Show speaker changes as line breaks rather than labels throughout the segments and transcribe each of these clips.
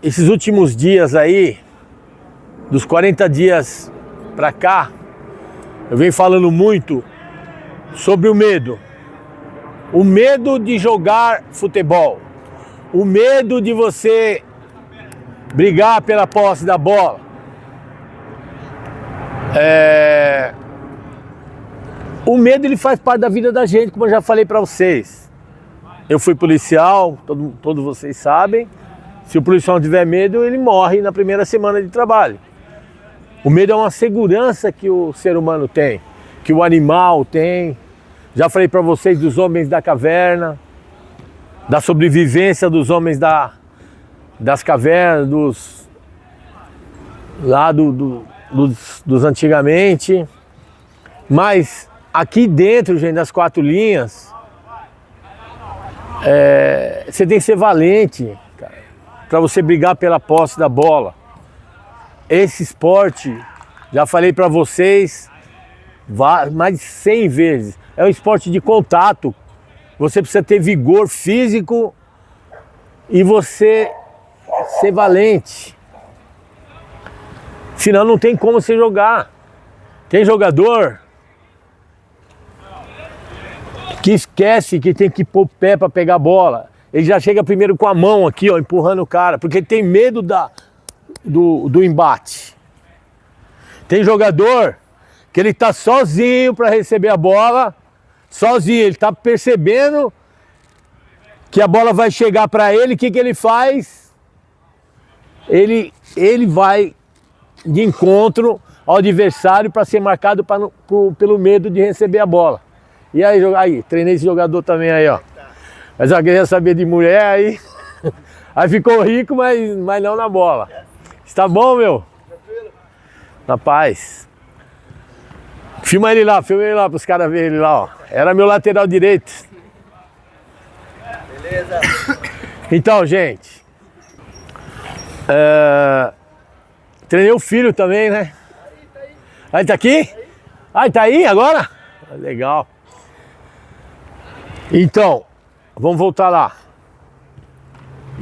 Esses últimos dias aí, dos 40 dias pra cá, eu venho falando muito sobre o medo. O medo de jogar futebol. O medo de você brigar pela posse da bola. O medo, ele faz parte da vida da gente, como eu já falei pra vocês. Eu fui policial, todos vocês sabem. Se o policial não tiver medo, ele morre na primeira semana de trabalho. O medo é uma segurança que o ser humano tem, que o animal tem. Já falei para vocês dos homens da caverna, da sobrevivência dos homens das cavernas, dos antigamente. Mas aqui dentro, gente, das quatro linhas, você tem que ser valente, cara, para você brigar pela posse da bola. Esse esporte, já falei para vocês mais de 100 vezes, é um esporte de contato. Você precisa ter vigor físico e você ser valente. Senão não tem como você jogar. Tem jogador que esquece que tem que pôr o pé para pegar a bola. Ele já chega primeiro com a mão aqui, ó, empurrando o cara, porque ele tem medo do embate. Tem jogador que ele tá sozinho para receber a bola, sozinho, ele tá percebendo que a bola vai chegar para ele. O que ele faz? Ele vai de encontro ao adversário para ser marcado pelo medo de receber a bola. E aí, treinei esse jogador também aí, ó. Mas eu queria saber de mulher aí. Aí ficou rico, mas não na bola. Está bom, meu? Tranquilo. Na paz. Filma ele lá para os caras verem ele lá, ó. Era meu lateral direito. Beleza. Então, gente. Treinei o filho também, né? Aí tá aqui? Aí tá aí agora? Legal. Então, vamos voltar lá.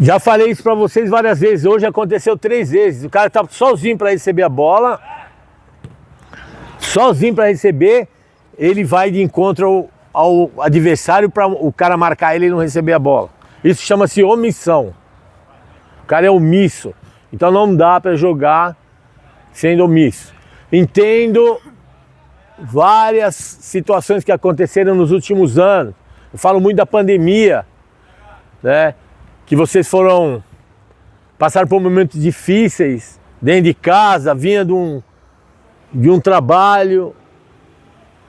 Já falei isso pra vocês várias vezes. Hoje aconteceu 3 vezes. O cara tá sozinho pra receber a bola. Sozinho pra receber. Ele vai de encontro ao adversário para o cara marcar ele e não receber a bola. Isso chama-se omissão. O cara é omisso. Então não dá pra jogar sendo omisso. Entendo várias situações que aconteceram nos últimos anos. Eu falo muito da pandemia, né? Que vocês passaram por momentos difíceis dentro de casa, vinha de um trabalho,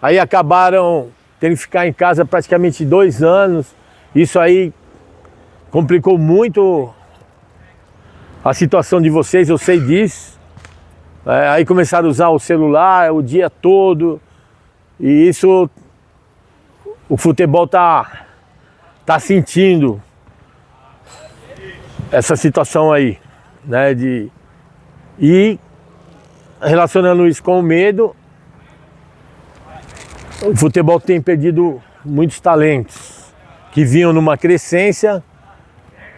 aí acabaram tendo que ficar em casa praticamente 2 anos. Isso aí complicou muito a situação de vocês, eu sei disso. Aí começaram a usar o celular o dia todo, e isso o futebol tá sentindo essa situação aí, né? E relacionando isso com o medo, o futebol tem perdido muitos talentos que vinham numa crescência,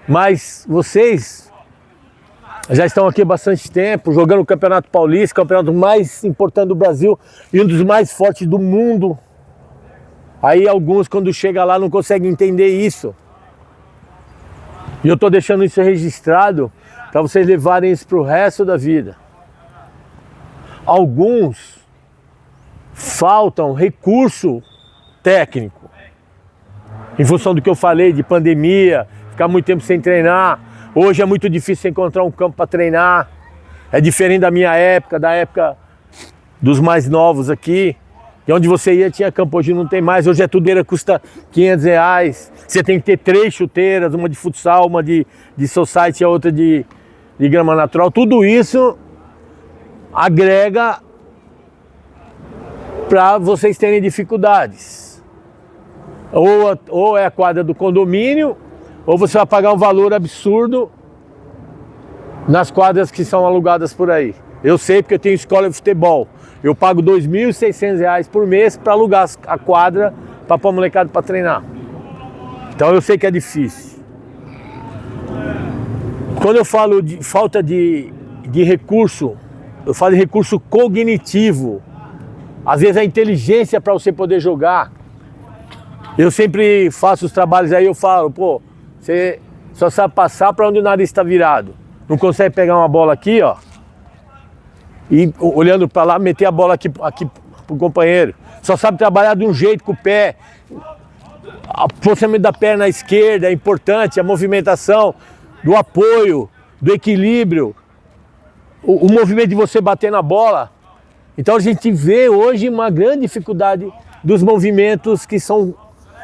mas vocês já estão aqui há bastante tempo, jogando o Campeonato Paulista, o campeonato mais importante do Brasil e um dos mais fortes do mundo. Aí alguns, quando chega lá, não conseguem entender isso. E eu estou deixando isso registrado para vocês levarem isso para o resto da vida. Alguns faltam recurso técnico. Em função do que eu falei de pandemia, ficar muito tempo sem treinar. Hoje é muito difícil encontrar um campo para treinar. É diferente da minha época, da época dos mais novos aqui. E onde você ia tinha campo, hoje não tem mais. Hoje a chuteira custa R$500. Você tem que ter 3 chuteiras, uma de futsal, uma de society e a outra de grama natural. Tudo isso agrega para vocês terem dificuldades. Ou é a quadra do condomínio, ou você vai pagar um valor absurdo nas quadras que são alugadas por aí. Eu sei porque eu tenho escola de futebol. Eu pago R$2.600 por mês para alugar a quadra para pôr a molecada para treinar. Então eu sei que é difícil. Quando eu falo de falta de recurso, eu falo de recurso cognitivo. Às vezes a inteligência para você poder jogar. Eu sempre faço os trabalhos aí, eu falo, pô, você só sabe passar para onde o nariz está virado. Não consegue pegar uma bola aqui, ó, e olhando para lá, meter a bola aqui pro companheiro. Só sabe trabalhar de um jeito com o pé. O posicionamento da perna esquerda é importante, a movimentação, do apoio, do equilíbrio, o movimento de você bater na bola. Então a gente vê hoje uma grande dificuldade dos movimentos que são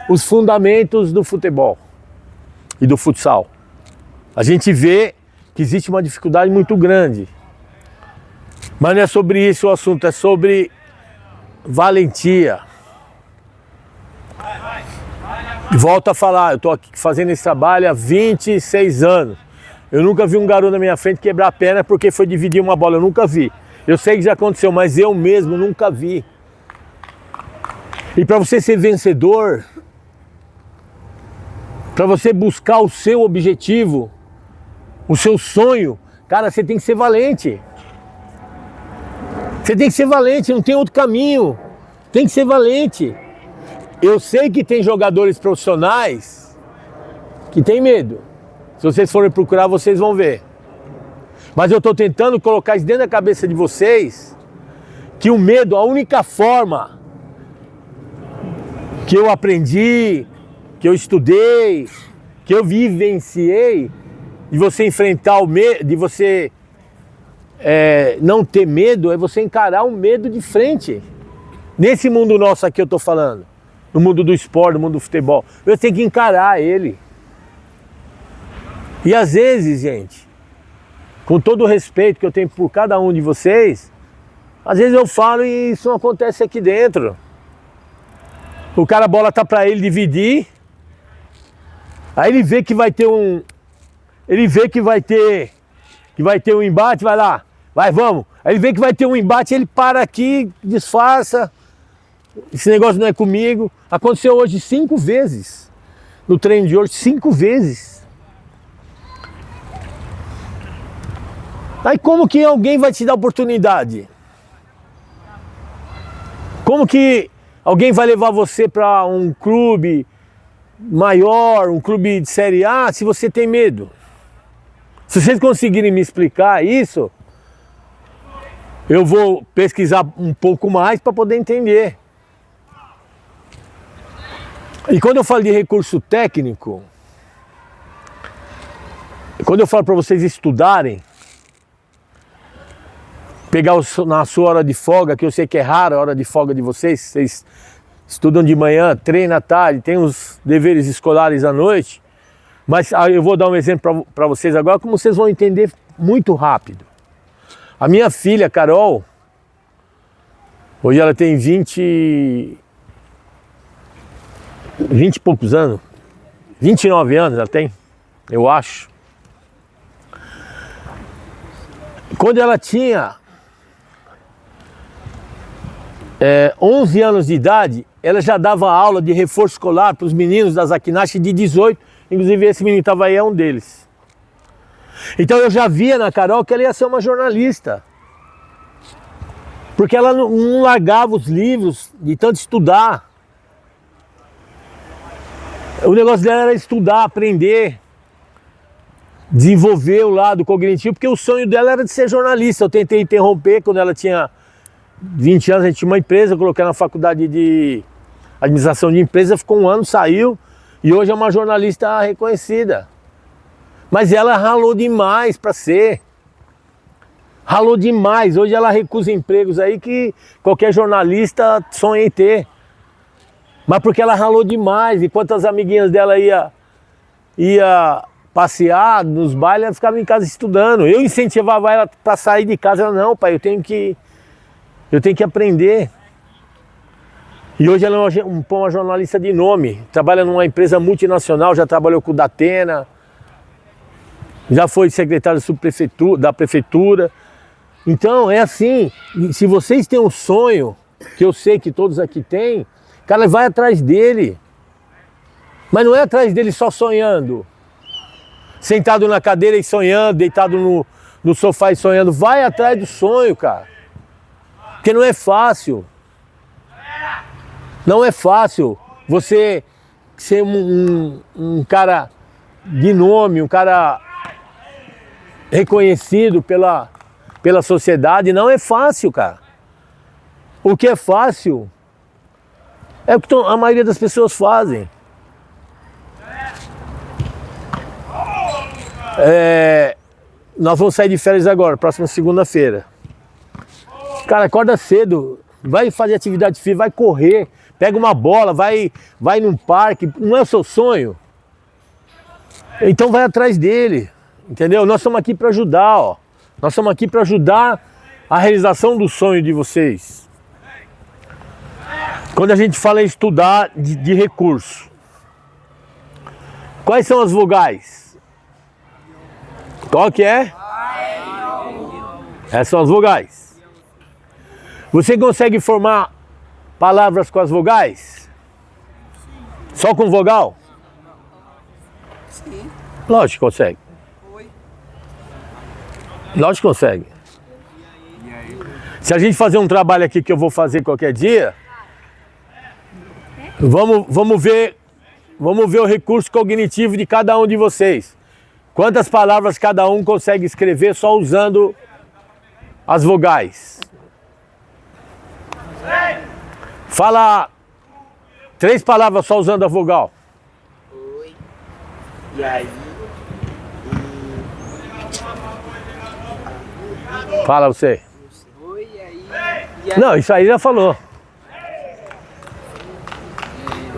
os fundamentos do futebol e do futsal. A gente vê que existe uma dificuldade muito grande. Mas não é sobre isso o assunto, é sobre valentia. Volto a falar, eu estou aqui fazendo esse trabalho há 26 anos. Eu nunca vi um garoto na minha frente quebrar a perna porque foi dividir uma bola, eu nunca vi. Eu sei que já aconteceu, mas eu mesmo nunca vi. E para você ser vencedor, para você buscar o seu objetivo, o seu sonho, cara, você tem que ser valente. Você tem que ser valente, não tem outro caminho. Tem que ser valente. Eu sei que tem jogadores profissionais que tem medo. Se vocês forem procurar, vocês vão ver. Mas eu estou tentando colocar isso dentro da cabeça de vocês, que o medo, a única forma que eu aprendi, que eu estudei, que eu vivenciei, de você enfrentar o medo, de você não ter medo, é você encarar o medo de frente. Nesse mundo nosso aqui eu estou falando, no mundo do esporte, no mundo do futebol, eu tenho que encarar ele. E às vezes, gente, com todo o respeito que eu tenho por cada um de vocês, às vezes eu falo e isso não acontece aqui dentro. O cara, a bola tá para ele dividir, aí ele vê que vai ter um... Ele vê que vai ter um embate, vai lá, vai, vamos. Aí ele vê que vai ter um embate, ele para aqui, disfarça. Esse negócio não é comigo. Aconteceu hoje 5 vezes. No treino de hoje, 5 vezes. Aí como que alguém vai te dar oportunidade? Como que alguém vai levar você para um clube maior, um clube de Série A, se você tem medo? Se vocês conseguirem me explicar isso, eu vou pesquisar um pouco mais para poder entender. E quando eu falo de recurso técnico, quando eu falo para vocês estudarem, pegar na sua hora de folga, que eu sei que é rara a hora de folga de vocês estudam de manhã, treinam à tarde, tem os deveres escolares à noite, mas eu vou dar um exemplo para vocês agora, como vocês vão entender muito rápido. A minha filha, Carol, hoje ela tem 20 e poucos anos, 29 anos ela tem, eu acho. Quando ela tinha 11 anos de idade, ela já dava aula de reforço escolar para os meninos das Akinashi de 18, inclusive esse menino estava aí, é um deles. Então eu já via na Carol que ela ia ser uma jornalista. Porque ela não largava os livros de tanto estudar. O negócio dela era estudar, aprender, desenvolver o lado cognitivo, porque o sonho dela era de ser jornalista. Eu tentei interromper quando ela tinha 20 anos, a gente tinha uma empresa, eu coloquei na faculdade de administração de empresa, ficou um ano, saiu, e hoje é uma jornalista reconhecida. Mas ela ralou demais para ser. Ralou demais. Hoje ela recusa empregos aí que qualquer jornalista sonha em ter. Mas porque ela ralou demais. Enquanto as amiguinhas dela ia passear nos bailes, ela ficava em casa estudando. Eu incentivava ela para sair de casa. Ela, não, pai, eu tenho que aprender. E hoje ela é uma jornalista de nome. Trabalha numa empresa multinacional, já trabalhou com o Datena. Já foi secretário da prefeitura. Então é assim, se vocês têm um sonho, que eu sei que todos aqui têm, cara, vai atrás dele. Mas não é atrás dele só sonhando. sentado na cadeira e sonhando, deitado no sofá e sonhando. Vai atrás do sonho, cara. Porque não é fácil. Não é fácil você ser um cara de nome, um cara reconhecido pela sociedade. Não é fácil, cara. O que é fácil é o que a maioria das pessoas fazem. Nós vamos sair de férias agora, próxima segunda-feira. Cara, acorda cedo, vai fazer atividade física, vai correr, pega uma bola, vai num parque. Não é o seu sonho? Então vai atrás dele, entendeu? Nós estamos aqui para ajudar, ó. Nós estamos aqui para ajudar a realização do sonho de vocês. Quando a gente fala em estudar de recurso, quais são as vogais? Qual que é? Essas são as vogais. Você consegue formar palavras com as vogais? Só com vogal?
Sim.
Lógico que consegue. Lógico que consegue. Se a gente fazer um trabalho aqui que eu vou fazer qualquer dia, vamos ver o recurso cognitivo de cada um de vocês. Quantas palavras cada um consegue escrever só usando as vogais? Fala 3 palavras só usando a vogal.
Oi. E aí?
Fala você.
Oi, e aí?
Não, isso aí já falou.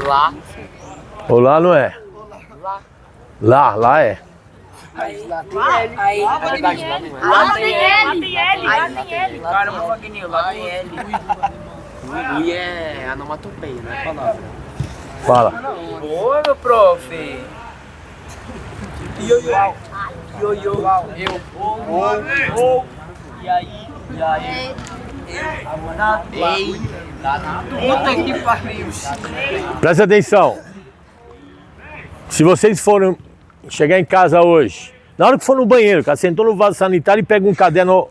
Lá.
Olá não é. Lá é.
Aí, lá tem L. Na verdade, lá não é.
Lá tem L. Lá tem L.
Caramba, Wagner, lá tem L. Ui é onomatopeia, não é palavra.
Fala.
Boa, meu prof. Ioiô. Ioiô. Eu. Ou. E aí? E aí? Ei. Puta que pariu.
Presta atenção. Se vocês forem chegar em casa hoje, na hora que for no banheiro, cara, sentou no vaso sanitário e pega um caderno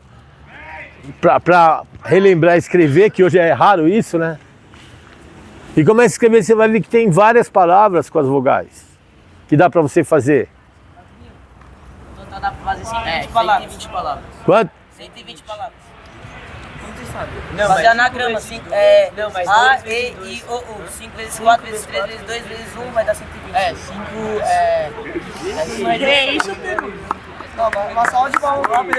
pra relembrar e escrever, que hoje é raro isso, né? E começa a escrever, você vai ver que tem várias palavras com as vogais que dá pra você fazer.
Então dá pra fazer 120 palavras. 120 palavras.
Quanto?
120 palavras.
Como você sabe? Não,
Fazer anagrama, 5,
não, mas
A,
2
E,
vezes
I,
2.
O, U. 5 vezes 4 vezes 3 vezes 2 vezes 1 vai dar 120.
5
Mas é isso,
Uma salva de palmas pra ele.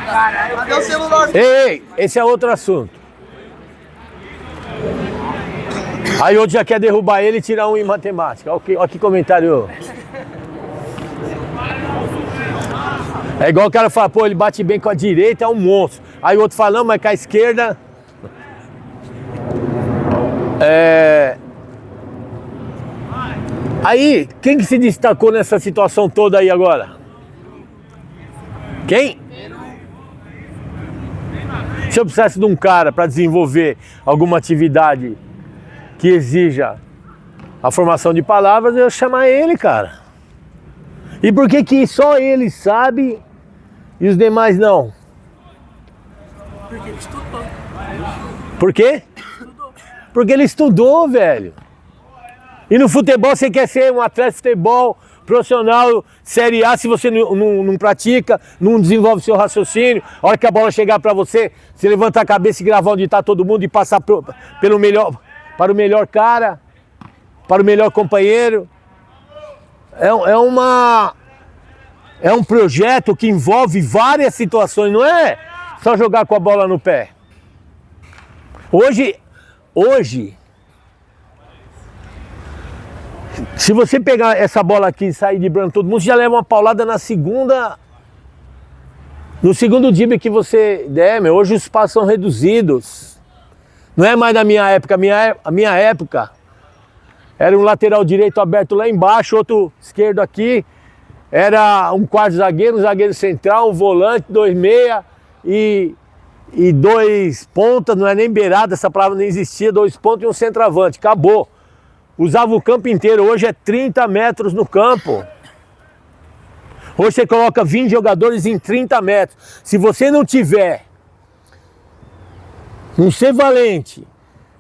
Caralho, cadê o celular?
Ei, esse é outro assunto. Aí outro já quer derrubar ele e tirar um em matemática. Olha que comentário. É igual o cara fala, pô, ele bate bem com a direita, é um monstro. Aí o outro fala, não, mas com a esquerda... Aí, quem que se destacou nessa situação toda aí agora? Quem? Se eu precisasse de um cara para desenvolver alguma atividade que exija a formação de palavras, eu ia chamar ele, cara. E por que que só ele sabe e os demais não?
Porque ele estudou.
Por quê? Porque ele estudou, velho. E no futebol você quer ser um atleta de futebol profissional, Série A, se você não pratica, não desenvolve seu raciocínio, a hora que a bola chegar para você, você levanta a cabeça e gravar onde está todo mundo e passar para o melhor cara, para o melhor companheiro. É um projeto que envolve várias situações, não é só jogar com a bola no pé. Hoje, se você pegar essa bola aqui e sair de branco todo mundo, você já leva uma paulada no segundo drible que você der, meu. Hoje os espaços são reduzidos. Não é mais da minha época. A minha época era um lateral direito aberto lá embaixo, outro esquerdo aqui. Era um quarto zagueiro, um zagueiro central, um volante, 2 meia e e 2 pontas, não é nem beirada, essa palavra nem existia, 2 pontas e um centroavante, acabou. Usava o campo inteiro, hoje é 30 metros no campo. Hoje você coloca 20 jogadores em 30 metros. Se você não tiver, não ser valente,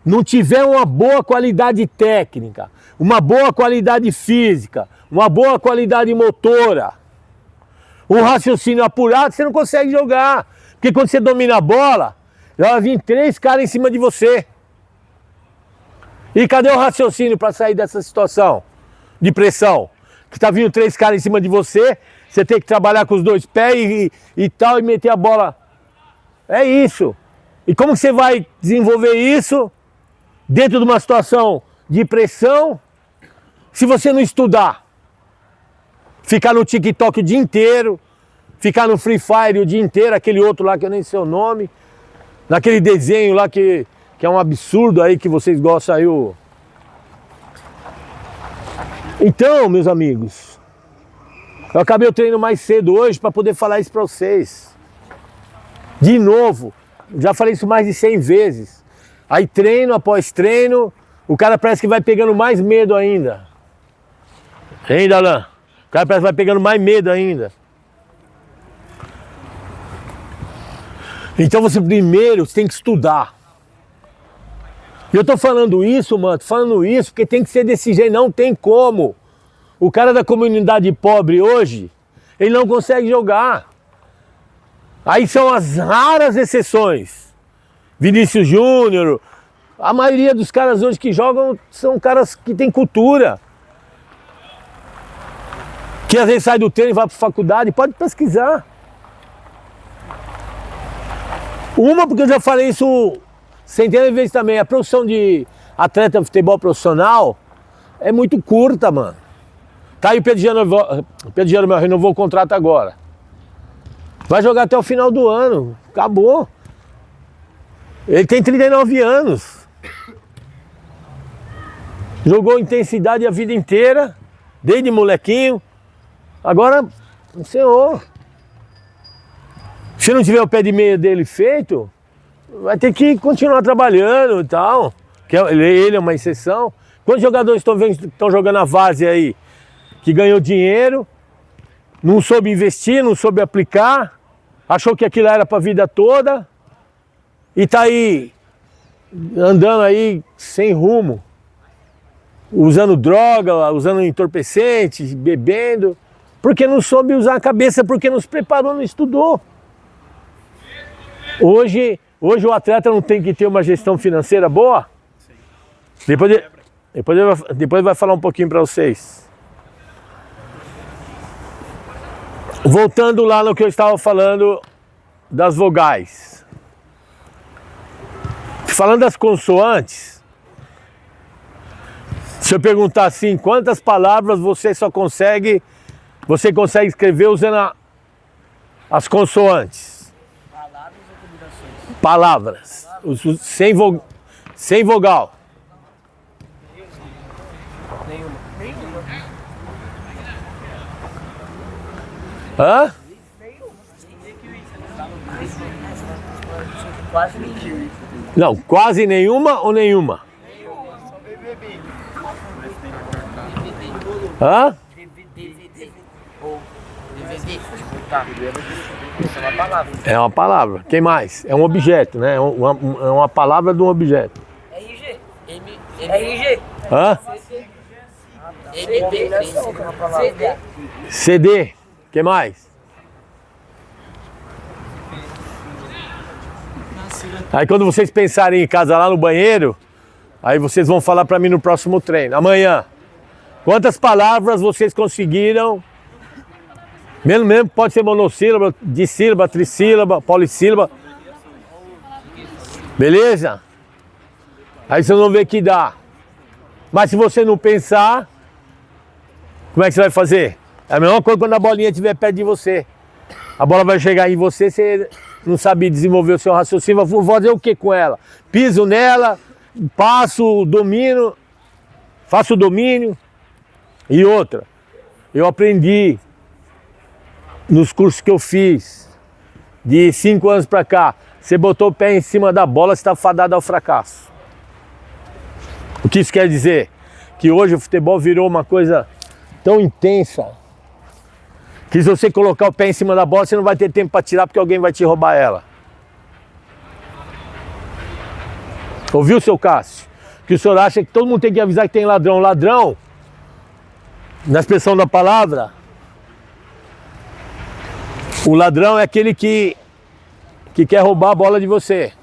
não tiver uma boa qualidade técnica, uma boa qualidade física, uma boa qualidade motora, um raciocínio apurado, você não consegue jogar. Porque quando você domina a bola, vai vir 3 caras em cima de você. E cadê o raciocínio para sair dessa situação de pressão? Que tá vindo 3 caras em cima de você, você tem que trabalhar com os 2 pés e tal, e meter a bola. É isso. E como que você vai desenvolver isso dentro de uma situação de pressão se você não estudar? Ficar no TikTok o dia inteiro, ficar no Free Fire o dia inteiro, aquele outro lá que eu nem sei o nome, naquele desenho lá que é um absurdo aí que vocês gostam aí. Então, meus amigos, eu acabei o treino mais cedo hoje para poder falar isso para vocês. De novo, já falei isso mais de 100 vezes. Aí treino após treino, o cara parece que vai pegando mais medo ainda. Hein, Dalan? O cara parece que vai pegando mais medo ainda. Então você primeiro tem que estudar. E eu tô falando isso, mano, tô falando isso porque tem que ser desse jeito, não tem como. O cara da comunidade pobre hoje, ele não consegue jogar. Aí são as raras exceções. Vinícius Júnior, a maioria dos caras hoje que jogam são caras que têm cultura. Que às vezes sai do treino e vai para faculdade, pode pesquisar. Uma, porque eu já falei isso centenas de vezes também, a profissão de atleta de futebol profissional é muito curta, mano. Tá aí o Pedro Giano renovou o contrato agora. Vai jogar até o final do ano, acabou. Ele tem 39 anos. Jogou intensidade a vida inteira, desde molequinho. Agora, senhor, se não tiver o pé de meia dele feito, vai ter que continuar trabalhando e tal. Que ele é uma exceção. Quantos jogadores estão jogando a várzea aí? Que ganhou dinheiro, não soube investir, não soube aplicar, achou que aquilo era para a vida toda e tá aí andando aí sem rumo, usando droga, usando entorpecentes, bebendo, porque não soube usar a cabeça, porque não se preparou, não estudou. Hoje o atleta não tem que ter uma gestão financeira boa? Depois vai falar um pouquinho para vocês. Voltando lá no que eu estava falando das vogais. Falando das consoantes, se eu perguntar assim, quantas palavras você consegue escrever usando as consoantes?
Palavras ou combinações?
Palavras. Sem vogal.
Nenhuma.
Hã?
Quase nenhuma.
Não, quase nenhuma ou nenhuma? Hã?
DVD. Ou DVD. Tá. Isso é uma palavra.
É uma palavra. Quem mais? É um objeto, né? É uma palavra de um objeto.
RG. RG.
Hã?
MD. CD.
CD. Que mais? Aí quando vocês pensarem em casa lá no banheiro, aí vocês vão falar para mim no próximo treino. Amanhã. Quantas palavras vocês conseguiram? Mesmo pode ser monossílaba, dissílaba, trissílaba, polissílaba. Beleza? Aí vocês vão ver que dá. Mas se você não pensar, como é que você vai fazer? É a mesma coisa quando a bolinha estiver perto de você. A bola vai chegar em você, você não sabe desenvolver o seu raciocínio. Vou fazer o que com ela? Piso nela, passo, domino, faço o domínio. E outra, eu aprendi nos cursos que eu fiz, de 5 anos para cá, você botou o pé em cima da bola, você está fadado ao fracasso. O que isso quer dizer? Que hoje o futebol virou uma coisa tão intensa que se você colocar o pé em cima da bola, você não vai ter tempo para tirar porque alguém vai te roubar ela. Ouviu, seu Cássio? Que o senhor acha que todo mundo tem que avisar que tem ladrão. Ladrão, na expressão da palavra, o ladrão é aquele que quer roubar a bola de você.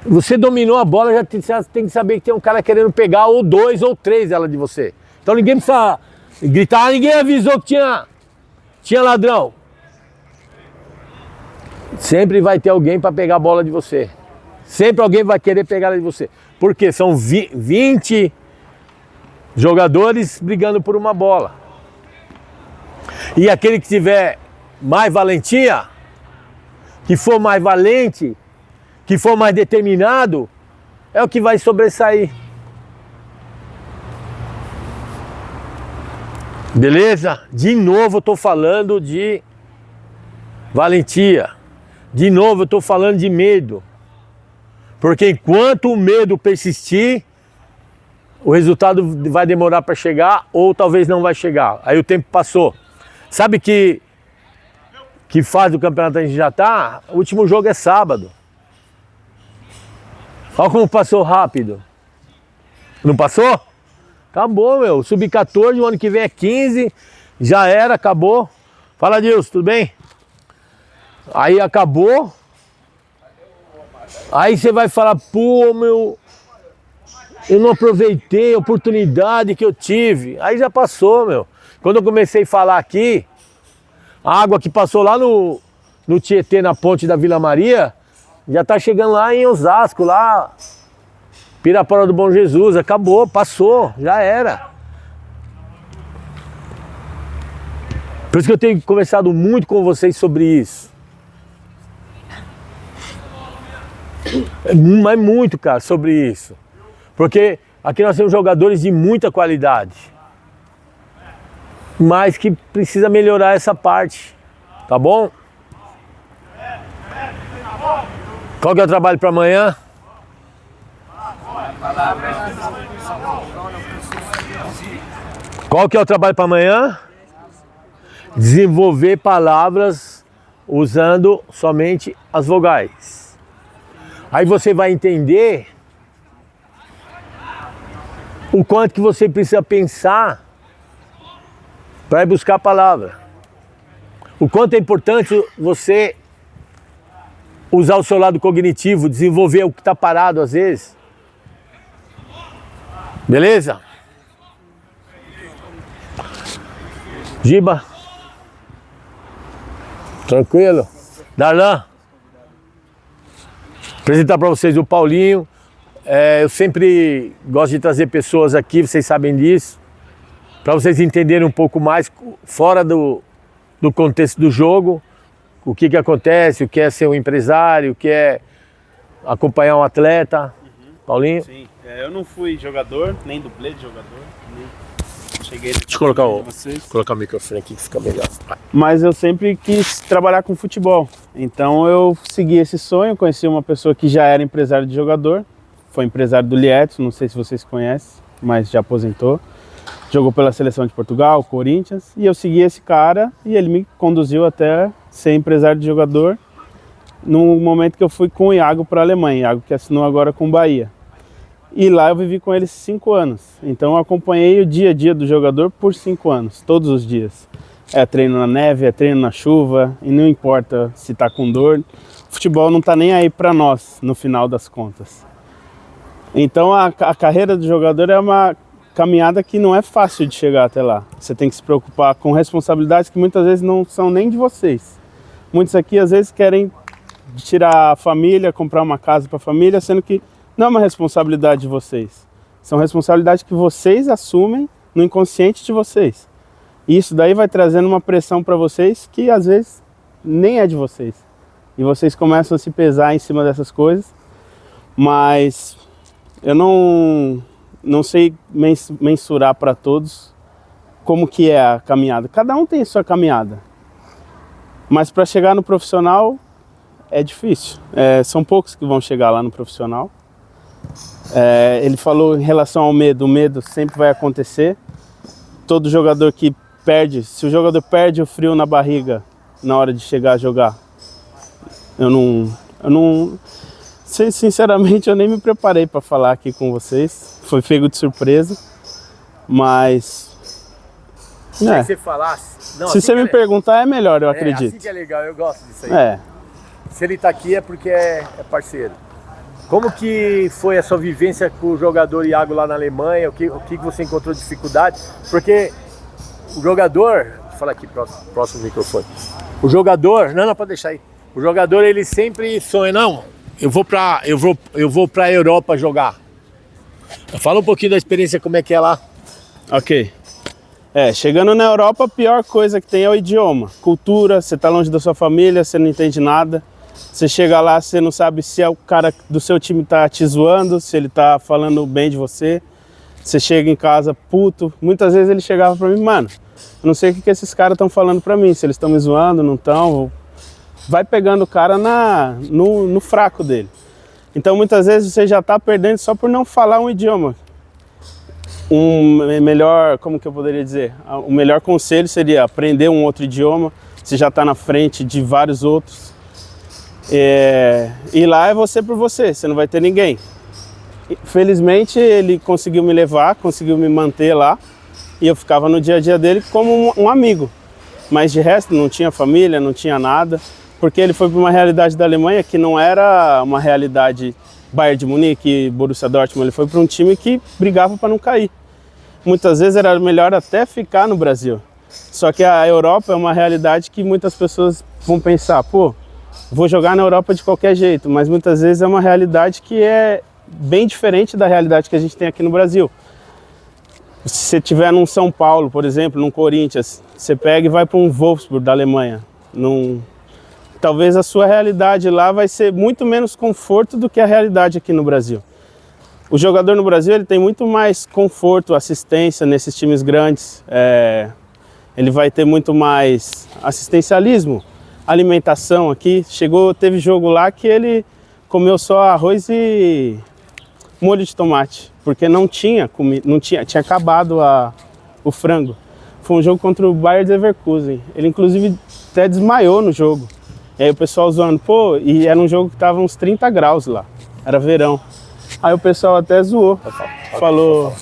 Você dominou a bola, já tem que saber que tem um cara querendo pegar ou 2 ou 3 ela de você. Então ninguém precisa gritar, ninguém avisou que tinha ladrão. Sempre vai ter alguém para pegar a bola de você. Sempre alguém vai querer pegar ela de você. Porque são 20 jogadores brigando por uma bola. E aquele que tiver mais valentia, que for mais valente, que for mais determinado, é o que vai sobressair. Beleza? De novo eu estou falando de valentia. De novo eu estou falando de medo. Porque enquanto o medo persistir, o resultado vai demorar para chegar ou talvez não vai chegar. Aí o tempo passou. Sabe que fase do campeonato a gente já está? O último jogo é sábado. Olha como passou rápido. Não passou? Acabou, meu. Sub-14, o ano que vem é 15. Já era, acabou. Fala, Dilson, tudo bem? Aí acabou. Aí você vai falar, pô, meu, eu não aproveitei a oportunidade que eu tive. Aí já passou, meu. Quando eu comecei a falar aqui, a água que passou lá no Tietê, na ponte da Vila Maria, já tá chegando lá em Osasco, lá, Pirapora do Bom Jesus. Acabou, passou, já era. Por isso que eu tenho conversado muito com vocês sobre isso. Mas muito, cara, sobre isso. Porque aqui nós temos jogadores de muita qualidade, mas que precisa melhorar essa parte, tá bom? Qual que é o trabalho para amanhã? Qual que é o trabalho para amanhã? Desenvolver palavras usando somente as vogais. Aí você vai entender o quanto que você precisa pensar para ir buscar a palavra. O quanto é importante você usar o seu lado cognitivo, desenvolver o que está parado às vezes. Beleza? Giba? Tranquilo? Darlan? Apresentar para vocês o Paulinho. Eu sempre gosto de trazer pessoas aqui, vocês sabem disso, para vocês entenderem um pouco mais, fora do contexto do jogo, o que acontece, o que é ser um empresário, o que é acompanhar um atleta. Paulinho?
Sim, eu não fui jogador, nem dublê de jogador, nem cheguei...
Deixa eu colocar o microfone aqui que fica melhor.
Mas eu sempre quis trabalhar com futebol, então eu segui esse sonho, conheci uma pessoa que já era empresário de jogador, foi empresário do Lietz, não sei se vocês conhecem, mas já aposentou. Jogou pela seleção de Portugal, Corinthians, e eu segui esse cara e ele me conduziu até ser empresário de jogador no momento que eu fui com o Iago para a Alemanha, Iago que assinou agora com o Bahia. E lá eu vivi com ele 5 anos, então eu acompanhei o dia a dia do jogador por 5 anos, todos os dias. É treino na neve, é treino na chuva, e não importa se tá com dor, o futebol não tá nem aí para nós, no final das contas. Então a carreira do jogador é uma caminhada que não é fácil de chegar até lá. Você tem que se preocupar com responsabilidades que muitas vezes não são nem de vocês. Muitos aqui às vezes querem tirar a família, comprar uma casa para a família, sendo que não é uma responsabilidade de vocês. São responsabilidades que vocês assumem no inconsciente de vocês. E isso daí vai trazendo uma pressão para vocês que às vezes nem é de vocês. E vocês começam a se pesar em cima dessas coisas, mas eu não sei mensurar para todos como que é a caminhada. Cada um tem a sua caminhada. Mas para chegar no profissional é difícil. São poucos que vão chegar lá no profissional. Ele falou em relação ao medo, o medo sempre vai acontecer. Todo jogador que perde, se o jogador perde o frio na barriga na hora de chegar a jogar, eu não sinceramente, eu nem me preparei para falar aqui com vocês. Foi pego de surpresa, mas...
Queria que você falasse. Não,
se
assim
você me perguntar, é melhor, eu acredito.
Assim que é legal, eu gosto disso aí. Se ele tá aqui é porque é parceiro. Como que foi a sua vivência com o jogador Iago lá na Alemanha? O que você encontrou dificuldade? Porque o jogador... Vou falar aqui, próximo microfone. O jogador... Não, pode deixar aí. O jogador, ele sempre sonha, não, eu vou pra Europa jogar. Fala um pouquinho da experiência, como é que é lá.
Ok. Chegando na Europa, a pior coisa que tem é o idioma. Cultura, você tá longe da sua família, você não entende nada. Você chega lá, você não sabe se é o cara do seu time tá te zoando, se ele tá falando bem de você. Você chega em casa puto. Muitas vezes ele chegava pra mim, mano, eu não sei o que esses caras estão falando pra mim, se eles estão me zoando, não estão. Vai pegando o cara no fraco dele. Então muitas vezes você já tá perdendo só por não falar um idioma. Como que eu poderia dizer? O melhor conselho seria aprender um outro idioma. Você já está na frente de vários outros. E lá é você por você, você não vai ter ninguém. Felizmente ele conseguiu me levar, conseguiu me manter lá. E eu ficava no dia a dia dele como um amigo. Mas de resto não tinha família, não tinha nada. Porque ele foi para uma realidade da Alemanha que não era uma realidade Bayern de Munique, Borussia Dortmund. Ele foi para um time que brigava para não cair. Muitas vezes era melhor até ficar no Brasil. Só que a Europa é uma realidade que muitas pessoas vão pensar, pô, vou jogar na Europa de qualquer jeito. Mas muitas vezes é uma realidade que é bem diferente da realidade que a gente tem aqui no Brasil. Se você estiver num São Paulo, por exemplo, num Corinthians, você pega e vai para um Wolfsburg da Alemanha. Talvez a sua realidade lá vai ser muito menos conforto do que a realidade aqui no Brasil. O jogador no Brasil ele tem muito mais conforto, assistência nesses times grandes. Ele vai ter muito mais assistencialismo, alimentação aqui. Teve jogo lá que ele comeu só arroz e molho de tomate, porque não tinha tinha acabado o frango. Foi um jogo contra o Bayer Leverkusen. Ele inclusive até desmaiou no jogo. E aí o pessoal zoando, pô, e era um jogo que tava uns 30 graus lá, era verão. Aí o pessoal até zoou, falou,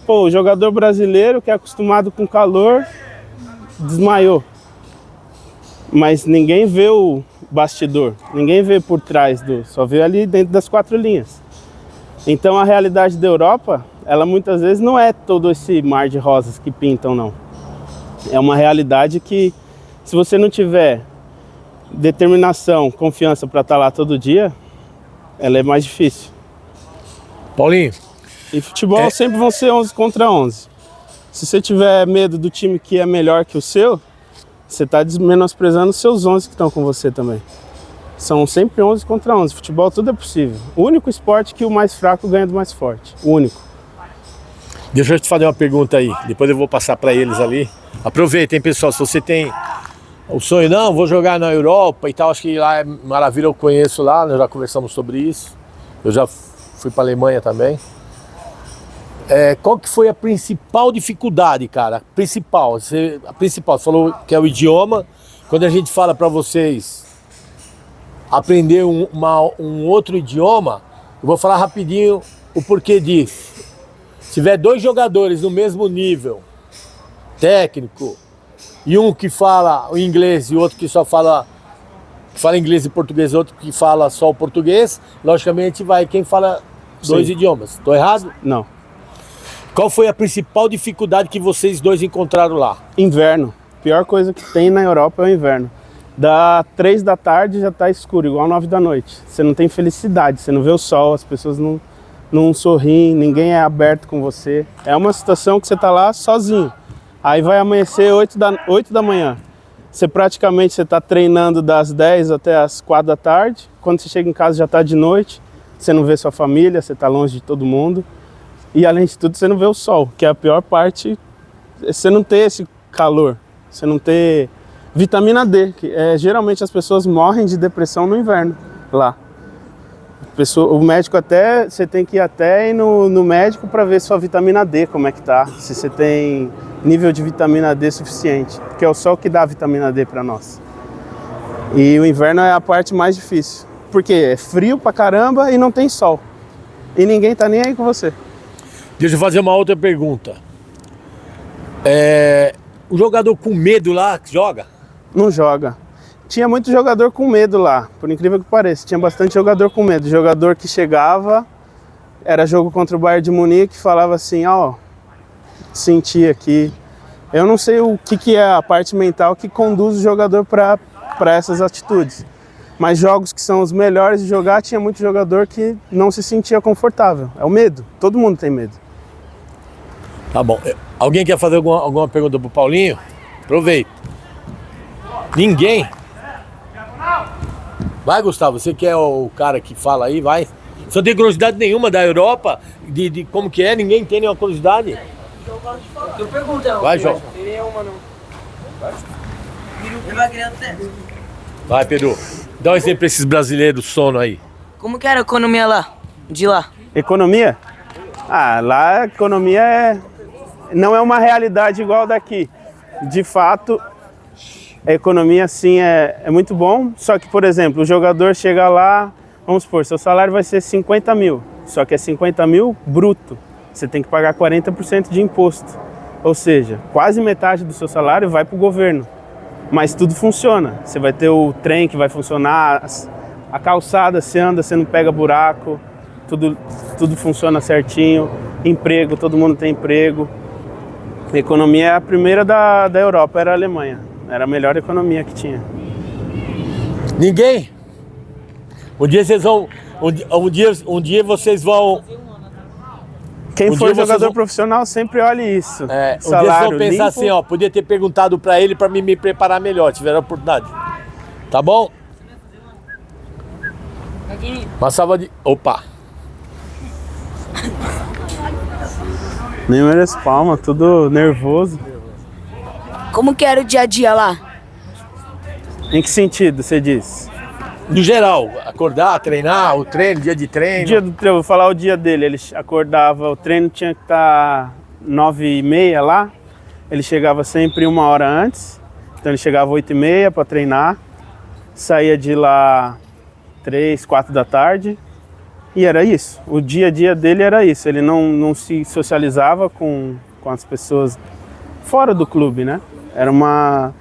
pô, o jogador brasileiro que é acostumado com calor, desmaiou. Mas ninguém vê o bastidor, ninguém vê por trás só vê ali dentro das 4 linhas. Então a realidade da Europa, ela muitas vezes não é todo esse mar de rosas que pintam, não. É uma realidade que, se você não tiver determinação, confiança para estar lá todo dia, ela é mais difícil.
Paulinho.
E futebol sempre vão ser 11 contra 11. Se você tiver medo do time que é melhor que o seu, você está menosprezando os seus 11 que estão com você também. São sempre 11 contra 11. Futebol tudo é possível. O único esporte que o mais fraco ganha do mais forte. O único.
Deixa eu te fazer uma pergunta aí. Depois eu vou passar para eles ali. Aproveitem, pessoal. Se você tem o sonho, não, vou jogar na Europa e tal, acho que lá é maravilha, eu conheço lá, nós já conversamos sobre isso. Eu já fui para a Alemanha também. Qual que foi a principal dificuldade, cara? A principal, você falou que é o idioma. Quando a gente fala para vocês aprender um outro idioma, eu vou falar rapidinho o porquê disso. Se tiver 2 jogadores no mesmo nível técnico, e um que fala o inglês e outro que só fala inglês e português, outro que fala só o português, logicamente vai quem fala 2 idiomas. Estou errado?
Não.
Qual foi a principal dificuldade que vocês 2 encontraram lá?
Inverno. A pior coisa que tem na Europa é o inverno. Da 3 da tarde já está escuro, igual 9 da noite. Você não tem felicidade, você não vê o sol, as pessoas não sorriem, ninguém é aberto com você. É uma situação que você está lá sozinho. Aí vai amanhecer 8 da manhã. Você praticamente está treinando das 10 até as 4 da tarde. Quando você chega em casa já está de noite. Você não vê sua família, você está longe de todo mundo. E além de tudo você não vê o sol, que é a pior parte. Você não ter esse calor, você não ter Vitamina D, que geralmente as pessoas morrem de depressão no inverno lá. O médico você tem que ir até ir no médico para ver sua vitamina D, como é que tá, se você tem nível de vitamina D suficiente, porque é o sol que dá a vitamina D para nós. E o inverno é a parte mais difícil, porque é frio pra caramba e não tem sol. E ninguém tá nem aí com você.
Deixa eu fazer uma outra pergunta. O jogador com medo lá joga?
Não joga. Tinha muito jogador com medo lá, por incrível que pareça. Tinha bastante jogador com medo. Jogador que chegava, era jogo contra o Bayern de Munique, falava assim, senti aqui. Eu não sei o que é a parte mental que conduz o jogador para essas atitudes. Mas jogos que são os melhores de jogar, tinha muito jogador que não se sentia confortável. É o medo. Todo mundo tem medo.
Tá bom. Alguém quer fazer alguma pergunta pro Paulinho? Aproveita. Ninguém? Vai, Gustavo, você que é o cara que fala aí, vai. Você não tem curiosidade nenhuma da Europa? De como que é? Ninguém tem nenhuma curiosidade?
Eu pergunto,
vai, João.
Teria uma não.
Vai, Pedro. Dá um exemplo pra esses brasileiros sono aí.
Como que era a economia lá? De lá?
Economia? Lá a economia não é uma realidade igual daqui. De fato, a economia sim é muito bom, só que, por exemplo, o jogador chega lá, vamos supor, seu salário vai ser 50 mil, só que é 50 mil bruto. Você tem que pagar 40% de imposto. Ou seja, quase metade do seu salário vai para o governo. Mas tudo funciona. Você vai ter o trem que vai funcionar, a calçada você anda, você não pega buraco, tudo funciona certinho. Emprego, todo mundo tem emprego. A economia, a primeira da Europa era a Alemanha. Era a melhor economia que tinha.
Ninguém? Um dia vocês vão... Um dia vocês vão...
Quem for jogador profissional sempre olha isso.
Um dia vocês
Salário
vão pensar
limpo.
assim, podia ter perguntado pra ele pra me preparar melhor, tiver a oportunidade. Tá bom? Uma salva de... Opa!
Nem merece palma, tudo nervoso.
Como que era o dia a dia lá?
Em que sentido você diz?
No geral, acordar, treinar, o treino, dia de treino.
Dia do treino, vou falar o dia dele. Ele acordava, o treino tinha que estar 9h30 lá. Ele chegava sempre 1 hora antes. Então ele chegava 8h30 para treinar. Saía de lá 3, 4 da tarde. E era isso. O dia a dia dele era isso. Ele não se socializava com as pessoas fora do clube, né? Era uma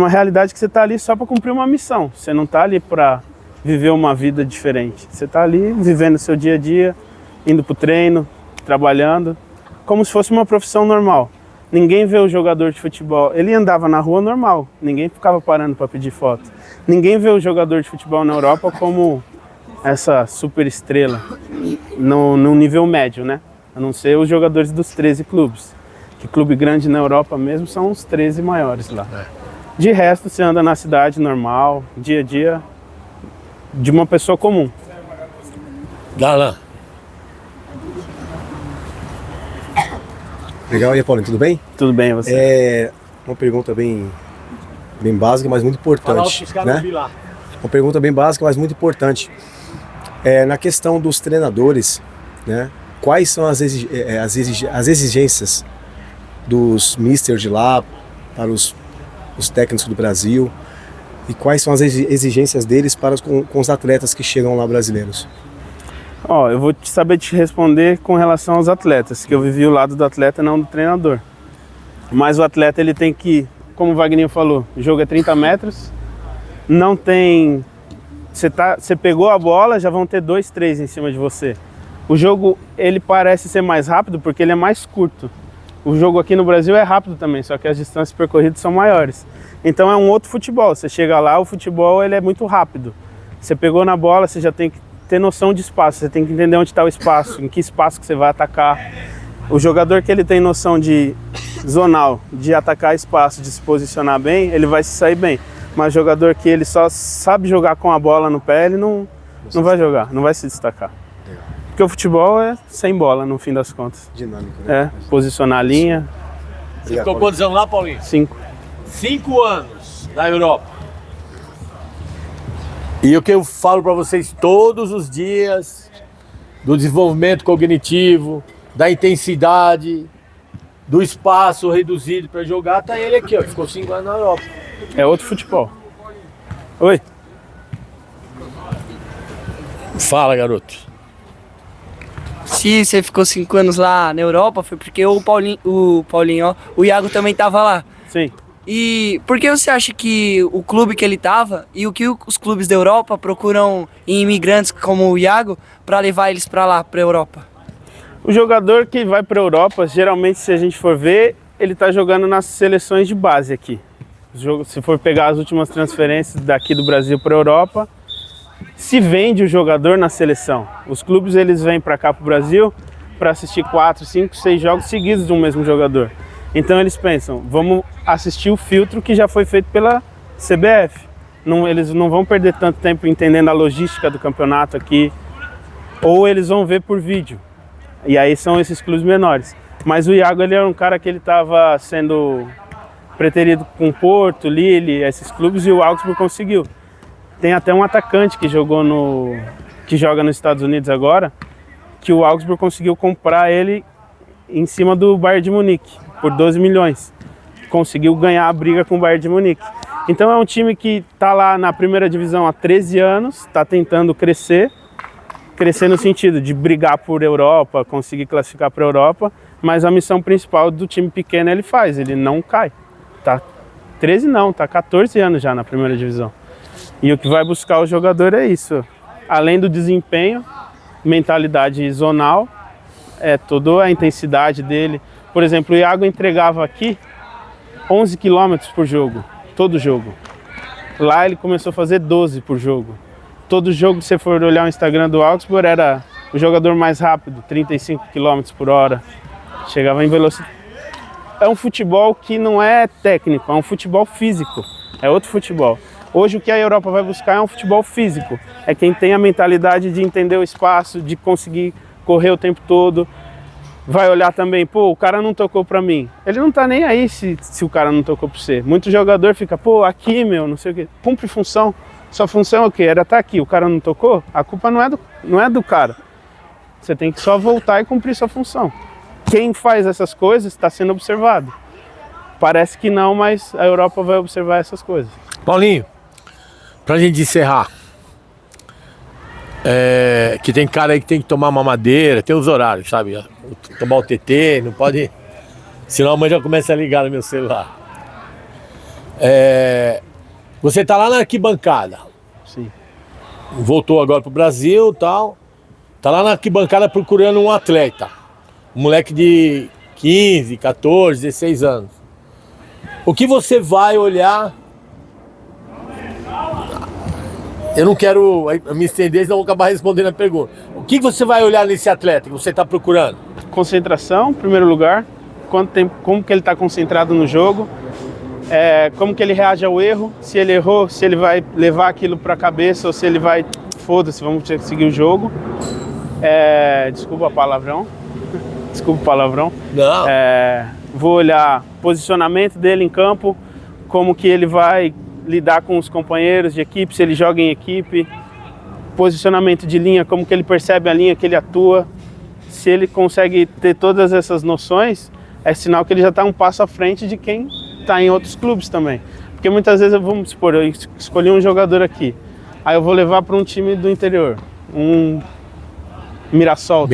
realidade que você está ali só para cumprir uma missão. Você não está ali para viver uma vida diferente. Você está ali vivendo o seu dia a dia, indo para o treino, trabalhando, como se fosse uma profissão normal. Ninguém vê o jogador de futebol. Ele andava na rua normal, ninguém ficava parando para pedir foto. Ninguém vê o jogador de futebol na Europa como essa super estrela, no nível médio, né? A não ser os jogadores dos 13 clubes. Que clube grande na Europa mesmo são os 13 maiores lá. De resto, você anda na cidade normal, dia a dia, de uma pessoa comum.
Galan.
Legal, e aí, Paulinho, tudo bem?
Tudo bem, você?
Uma pergunta bem básica, mas muito importante, né?
Lá.
Uma pergunta bem básica, mas muito importante. Na questão dos treinadores, né? Quais são as exigências dos misters de lá para os técnicos do Brasil e quais são as exigências deles com os atletas que chegam lá brasileiros?
Eu vou saber te responder com relação aos atletas, que eu vivi o lado do atleta, não do treinador. Mas o atleta ele tem que, como o Wagninho falou, o jogo é 30 metros, não tem... Você pegou a bola, já vão ter 2, 3 em cima de você. O jogo ele parece ser mais rápido porque ele é mais curto. O jogo aqui no Brasil é rápido também, só que as distâncias percorridas são maiores. Então é um outro futebol. Você chega lá, o futebol ele é muito rápido. Você pegou na bola, você já tem que ter noção de espaço. Você tem que entender onde está o espaço, em que espaço que você vai atacar. O jogador que ele tem noção de zonal, de atacar espaço, de se posicionar bem, ele vai se sair bem. Mas jogador que ele só sabe jogar com a bola no pé, ele não vai jogar, não vai se destacar. Porque o futebol é sem bola, no fim das contas.
Dinâmico, né?
Posicionar a linha.
Você ficou quantos anos lá, Paulinho?
5.
5 anos. na Europa. E o que eu falo para vocês todos os dias, do desenvolvimento cognitivo, da intensidade, do espaço reduzido para jogar, tá ele aqui, ó, ficou 5 anos na Europa.
É outro futebol. Oi.
Fala, garoto.
Se você ficou 5 anos lá na Europa, foi porque o Iago também tava lá.
Sim.
E por que você acha que o clube que ele tava e o que os clubes da Europa procuram em imigrantes como o Iago para levar eles para lá, para Europa?
O jogador que vai para a Europa, geralmente, se a gente for ver, ele está jogando nas seleções de base aqui. Se for pegar as últimas transferências daqui do Brasil para a Europa, se vende o jogador na seleção. Os clubes eles vêm para cá para o Brasil para assistir 4, 5, 6 jogos seguidos de um mesmo jogador. Então eles pensam, vamos assistir o filtro que já foi feito pela CBF. Eles não vão perder tanto tempo entendendo a logística do campeonato aqui, ou eles vão ver por vídeo. E aí são esses clubes menores. Mas o Iago ele era um cara que ele estava sendo preterido com Porto, Lille, esses clubes, e o Augsburg conseguiu. Tem até um atacante que joga nos Estados Unidos agora, que o Augsburg conseguiu comprar ele em cima do Bayern de Munique, por 12 milhões. Conseguiu ganhar a briga com o Bayern de Munique. Então é um time que está lá na primeira divisão há 13 anos, está tentando crescer no sentido de brigar por Europa, conseguir classificar para a Europa, mas a missão principal do time pequeno ele faz, ele não cai. Tá 13 não, tá 14 anos já na primeira divisão. E o que vai buscar o jogador é isso. Além do desempenho, mentalidade zonal, toda a intensidade dele. Por exemplo, o Iago entregava aqui 11 km por jogo, todo jogo. Lá ele começou a fazer 12 por jogo. Todo jogo, se você for olhar o Instagram do Augsburg, era o jogador mais rápido, 35 km por hora. Chegava em velocidade. É um futebol que não é técnico, é um futebol físico. É outro futebol. Hoje o que a Europa vai buscar é um futebol físico. É quem tem a mentalidade de entender o espaço, de conseguir correr o tempo todo. Vai olhar também, pô, o cara não tocou pra mim. Ele não tá nem aí se o cara não tocou pra você. Muito jogador fica, pô, aqui, meu, não sei o quê. Cumpre função. Sua função é o quê? Era estar aqui. O cara não tocou? A culpa não é do cara. Você tem que só voltar e cumprir sua função. Quem faz essas coisas está sendo observado. Parece que não, mas a Europa vai observar essas coisas.
Paulinho, pra gente encerrar, que tem cara aí que tem que tomar mamadeira, tem os horários, sabe? Tomar o TT, não pode... Senão a mãe já começa a ligar no meu celular. Você tá lá na arquibancada.
Sim.
Voltou agora pro Brasil e tal. Tá lá na arquibancada procurando um atleta. Um moleque de 15, 14, 16 anos. O que você vai olhar... Eu não quero me estender, senão eu vou acabar respondendo a pergunta. O que você vai olhar nesse atleta que você está procurando?
Concentração, em primeiro lugar. Quanto tempo, como que ele está concentrado no jogo. Como que ele reage ao erro. Se ele errou, se ele vai levar aquilo para a cabeça ou se ele vai... Foda-se, vamos ter que seguir o jogo. Desculpa o palavrão. Desculpa o palavrão.
Não.
Vou olhar o posicionamento dele em campo, como que ele vai lidar com os companheiros de equipe, se ele joga em equipe, posicionamento de linha, como que ele percebe a linha que ele atua. Se ele consegue ter todas essas noções, é sinal que ele já está um passo à frente de quem está em outros clubes também. Porque muitas vezes, vamos supor, eu escolhi um jogador aqui, aí eu vou levar para um time do interior, um Mirassol.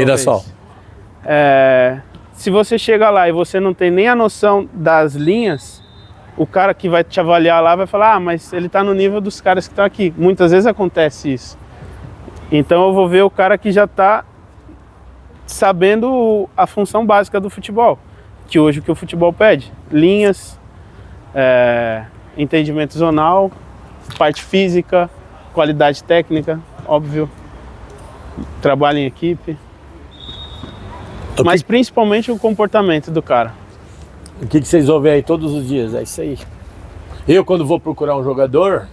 Se você chega lá e você não tem nem a noção das linhas, o cara que vai te avaliar lá vai falar, mas ele está no nível dos caras que estão aqui. Muitas vezes acontece isso. Então eu vou ver o cara que já está sabendo a função básica do futebol, que hoje o que o futebol pede. Linhas, entendimento zonal, parte física, qualidade técnica, óbvio, trabalho em equipe. Mas principalmente o comportamento do cara.
O que vocês ouvem aí todos os dias? É isso aí. Eu, quando vou procurar um jogador,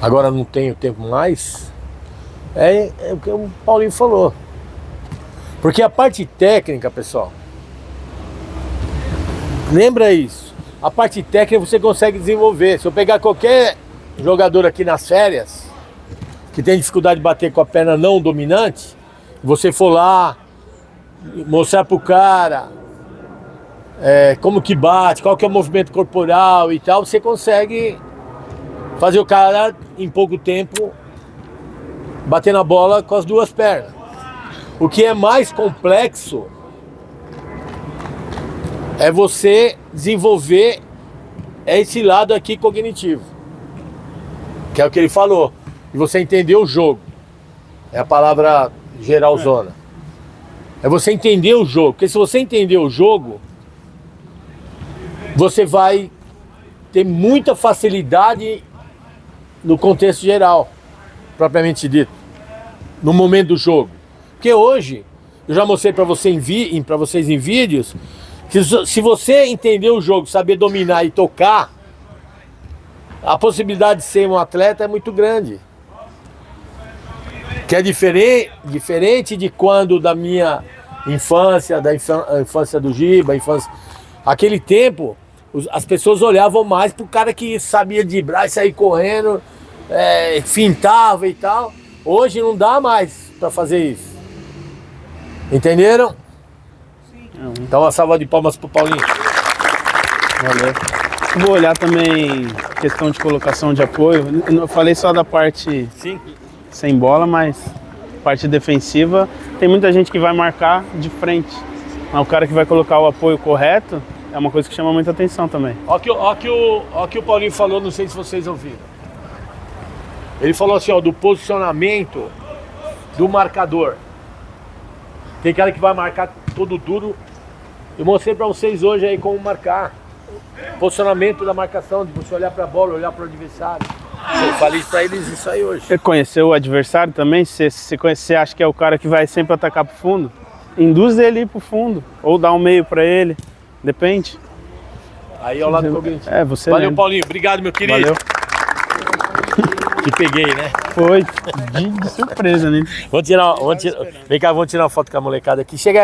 agora não tenho tempo mais, é o que o Paulinho falou. Porque a parte técnica, pessoal, lembra isso, a parte técnica você consegue desenvolver. Se eu pegar qualquer jogador aqui nas férias, que tem dificuldade de bater com a perna não dominante, você for lá, mostrar pro cara como que bate, qual que é o movimento corporal e tal, você consegue fazer o cara, em pouco tempo, bater na bola com as duas pernas. O que é mais complexo é você desenvolver esse lado aqui cognitivo, que é o que ele falou, e você entender o jogo. É a palavra geralzona. É você entender o jogo, porque se você entender o jogo, você vai ter muita facilidade no contexto geral, propriamente dito, no momento do jogo. Porque hoje, eu já mostrei para vocês em vídeos, que se você entender o jogo, saber dominar e tocar, a possibilidade de ser um atleta é muito grande. Que é diferente de quando da minha infância, da infância do Giba, aquele tempo, as pessoas olhavam mais pro cara que sabia driblar e sair correndo, fintava e tal. Hoje não dá mais para fazer isso. Entenderam? Então uma salva de palmas pro Paulinho.
Valeu. Vou olhar também questão de colocação de apoio. Eu falei só da parte sem bola, mas parte defensiva. Tem muita gente que vai marcar de frente. Mas o cara que vai colocar o apoio correto é uma coisa que chama muita atenção também.
Ó que o Paulinho falou, não sei se vocês ouviram. Ele falou assim, ó, do posicionamento do marcador. Tem cara que vai marcar todo duro. Eu mostrei pra vocês hoje aí como marcar. Posicionamento da marcação, de você olhar pra bola, olhar pro adversário. Eu falei pra eles isso aí hoje.
Você conheceu o adversário também? Você acha que é o cara que vai sempre atacar pro fundo? Induz ele a ir pro fundo. Ou dá um meio pra ele. Depende.
Aí ao lado do cognitivo.
Você
Valeu,
mesmo.
Paulinho. Obrigado, meu querido.
Valeu.
Te peguei, né?
Foi de surpresa, né?
Vem cá, vamos tirar uma foto com a molecada aqui. Chega aí.